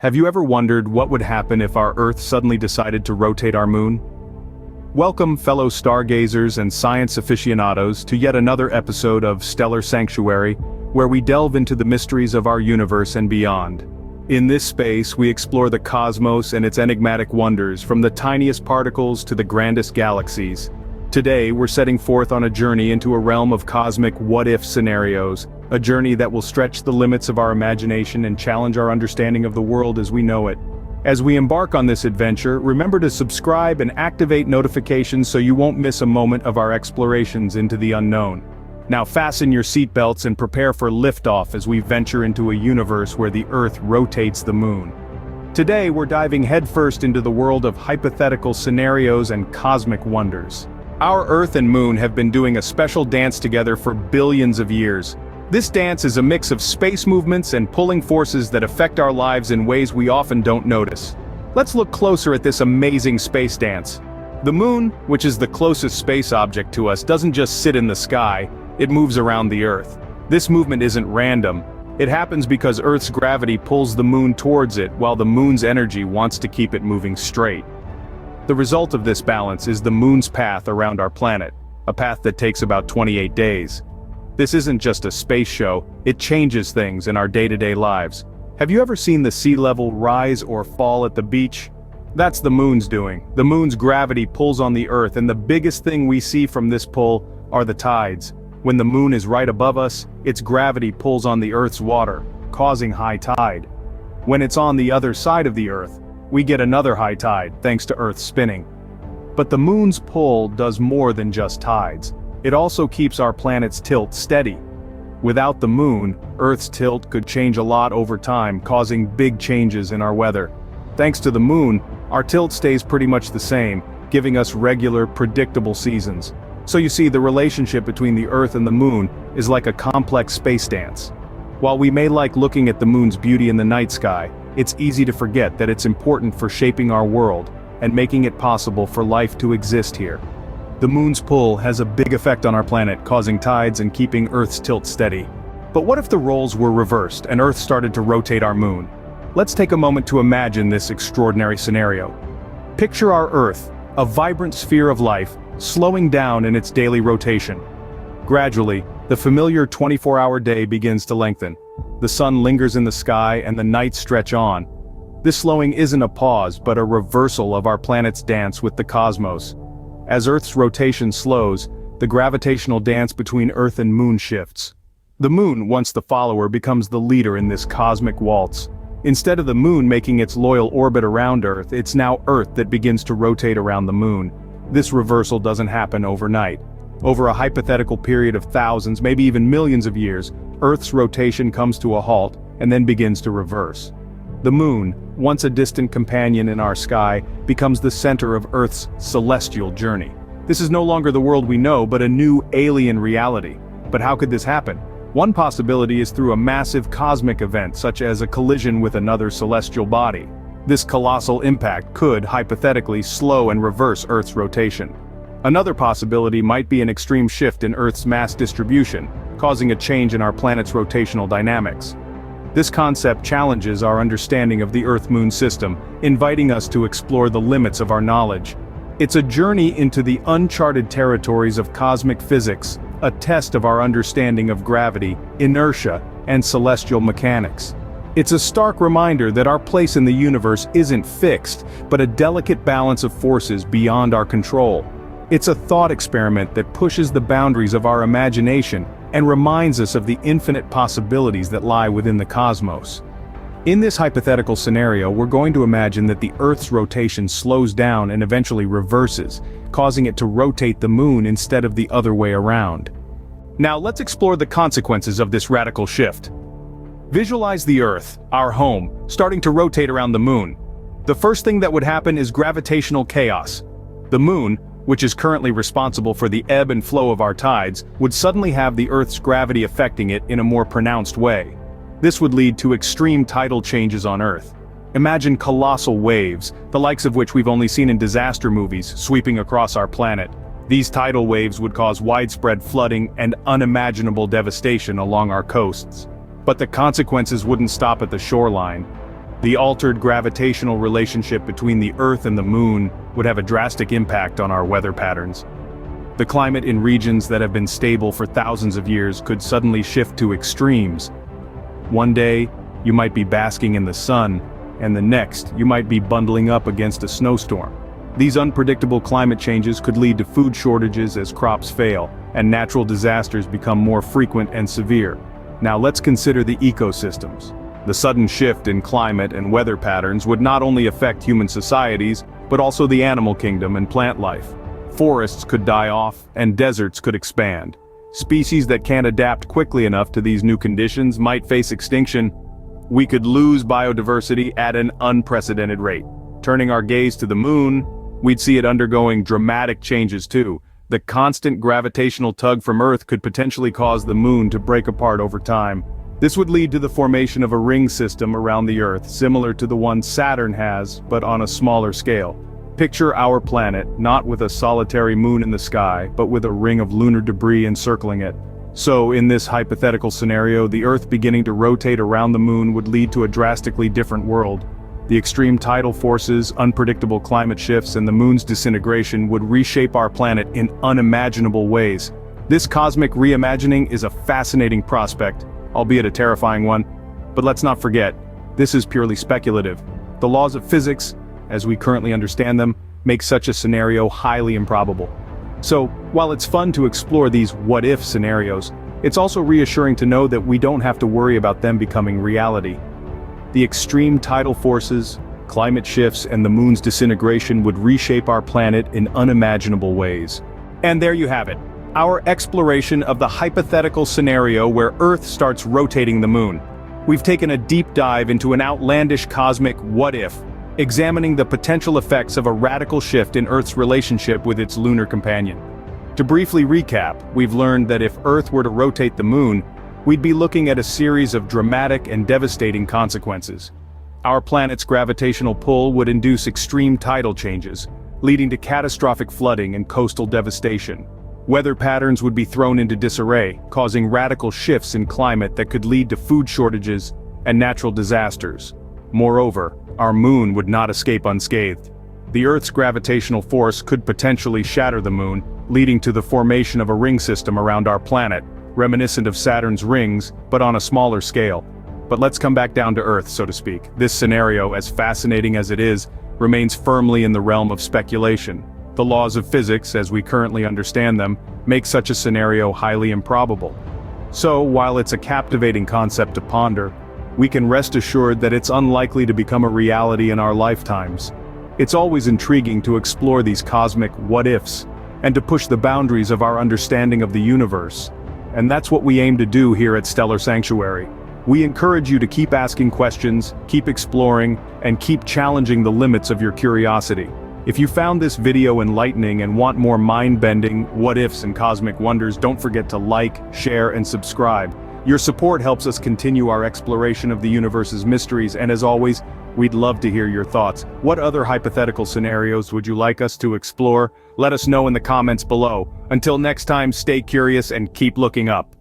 Have you ever wondered what would happen if our Earth suddenly decided to rotate our moon? Welcome, fellow stargazers and science aficionados, to yet another episode of Stellar Sanctuary, where we delve into the mysteries of our universe and beyond. In this space, we explore the cosmos and its enigmatic wonders, from the tiniest particles to the grandest galaxies. Today, we're setting forth on a journey into a realm of cosmic what-if scenarios, a journey that will stretch the limits of our imagination and challenge our understanding of the world as we know it. As we embark on this adventure, remember to subscribe and activate notifications so you won't miss a moment of our explorations into the unknown. Now fasten your seatbelts and prepare for liftoff as we venture into a universe where the Earth rotates the moon. Today, we're diving headfirst into the world of hypothetical scenarios and cosmic wonders. Our Earth and Moon have been doing a special dance together for billions of years. This dance is a mix of space movements and pulling forces that affect our lives in ways we often don't notice. Let's look closer at this amazing space dance. The Moon, which is the closest space object to us, doesn't just sit in the sky, it moves around the Earth. This movement isn't random. It happens because Earth's gravity pulls the Moon towards it while the Moon's energy wants to keep it moving straight. The result of this balance is the Moon's path around our planet, a path that takes about 28 days. This isn't just a space show, it changes things in our day-to-day lives. Have you ever seen the sea level rise or fall at the beach? That's the Moon's doing. The Moon's gravity pulls on the Earth, and the biggest thing we see from this pull are the tides. When the Moon is right above us, its gravity pulls on the Earth's water, causing high tide. When it's on the other side of the Earth, we get another high tide thanks to Earth's spinning. But the Moon's pull does more than just tides. It also keeps our planet's tilt steady. Without the Moon, Earth's tilt could change a lot over time, causing big changes in our weather. Thanks to the Moon, our tilt stays pretty much the same, giving us regular, predictable seasons. So you see, the relationship between the Earth and the Moon is like a complex space dance. While we may like looking at the Moon's beauty in the night sky, it's easy to forget that it's important for shaping our world and making it possible for life to exist here. The Moon's pull has a big effect on our planet, causing tides and keeping Earth's tilt steady. But what if the roles were reversed and Earth started to rotate our Moon? Let's take a moment to imagine this extraordinary scenario. Picture our Earth, a vibrant sphere of life, slowing down in its daily rotation. Gradually, the familiar 24-hour day begins to lengthen. The sun lingers in the sky and the nights stretch on. This slowing isn't a pause, but a reversal of our planet's dance with the cosmos. As Earth's rotation slows, the gravitational dance between Earth and Moon shifts. The Moon, once the follower, becomes the leader in this cosmic waltz. Instead of the Moon making its loyal orbit around Earth, it's now Earth that begins to rotate around the Moon. This reversal doesn't happen overnight. Over a hypothetical period of thousands, maybe even millions of years, Earth's rotation comes to a halt and then begins to reverse. The Moon, once a distant companion in our sky, becomes the center of Earth's celestial journey. This is no longer the world we know, but a new alien reality. But how could this happen? One possibility is through a massive cosmic event, such as a collision with another celestial body. This colossal impact could, hypothetically, slow and reverse Earth's rotation. Another possibility might be an extreme shift in Earth's mass distribution, causing a change in our planet's rotational dynamics. This concept challenges our understanding of the Earth-Moon system, inviting us to explore the limits of our knowledge. It's a journey into the uncharted territories of cosmic physics, a test of our understanding of gravity, inertia, and celestial mechanics. It's a stark reminder that our place in the universe isn't fixed, but a delicate balance of forces beyond our control. It's a thought experiment that pushes the boundaries of our imagination and reminds us of the infinite possibilities that lie within the cosmos. In this hypothetical scenario, we're going to imagine that the Earth's rotation slows down and eventually reverses, causing it to rotate the Moon instead of the other way around. Now let's explore the consequences of this radical shift. Visualize the Earth, our home, starting to rotate around the Moon. The first thing that would happen is gravitational chaos. The Moon, which is currently responsible for the ebb and flow of our tides, would suddenly have the Earth's gravity affecting it in a more pronounced way. This would lead to extreme tidal changes on Earth. Imagine colossal waves, the likes of which we've only seen in disaster movies, sweeping across our planet. These tidal waves would cause widespread flooding and unimaginable devastation along our coasts. But the consequences wouldn't stop at the shoreline. The altered gravitational relationship between the Earth and the Moon would have a drastic impact on our weather patterns. The climate in regions that have been stable for thousands of years could suddenly shift to extremes. One day, you might be basking in the sun, and the next, you might be bundling up against a snowstorm. These unpredictable climate changes could lead to food shortages as crops fail, and natural disasters become more frequent and severe. Now let's consider the ecosystems. The sudden shift in climate and weather patterns would not only affect human societies, but also the animal kingdom and plant life. Forests could die off, and deserts could expand. Species that can't adapt quickly enough to these new conditions might face extinction. We could lose biodiversity at an unprecedented rate. Turning our gaze to the moon, we'd see it undergoing dramatic changes too. The constant gravitational tug from Earth could potentially cause the moon to break apart over time. This would lead to the formation of a ring system around the Earth, similar to the one Saturn has, but on a smaller scale. Picture our planet, not with a solitary moon in the sky, but with a ring of lunar debris encircling it. So, in this hypothetical scenario, the Earth beginning to rotate around the moon would lead to a drastically different world. The extreme tidal forces, unpredictable climate shifts, and the moon's disintegration would reshape our planet in unimaginable ways. This cosmic reimagining is a fascinating prospect, albeit a terrifying one. But let's not forget, this is purely speculative. The laws of physics, as we currently understand them, make such a scenario highly improbable. So, while it's fun to explore these what-if scenarios, it's also reassuring to know that we don't have to worry about them becoming reality. The extreme tidal forces, climate shifts, and the moon's disintegration would reshape our planet in unimaginable ways. And there you have it, our exploration of the hypothetical scenario where Earth starts rotating the moon. We've taken a deep dive into an outlandish cosmic what-if, examining the potential effects of a radical shift in Earth's relationship with its lunar companion. To briefly recap, we've learned that if Earth were to rotate the moon, we'd be looking at a series of dramatic and devastating consequences. Our planet's gravitational pull would induce extreme tidal changes, leading to catastrophic flooding and coastal devastation. Weather patterns would be thrown into disarray, causing radical shifts in climate that could lead to food shortages and natural disasters. Moreover, our moon would not escape unscathed. The Earth's gravitational force could potentially shatter the moon, leading to the formation of a ring system around our planet, reminiscent of Saturn's rings, but on a smaller scale. But let's come back down to Earth, so to speak. This scenario, as fascinating as it is, remains firmly in the realm of speculation. The laws of physics, as we currently understand them, make such a scenario highly improbable. So, while it's a captivating concept to ponder, we can rest assured that it's unlikely to become a reality in our lifetimes. It's always intriguing to explore these cosmic what-ifs, and to push the boundaries of our understanding of the universe. And that's what we aim to do here at Stellar Sanctuary. We encourage you to keep asking questions, keep exploring, and keep challenging the limits of your curiosity. If you found this video enlightening and want more mind-bending what-ifs and cosmic wonders, don't forget to like, share, and subscribe. Your support helps us continue our exploration of the universe's mysteries, and as always, we'd love to hear your thoughts. What other hypothetical scenarios would you like us to explore? Let us know in the comments below. Until next time, stay curious and keep looking up.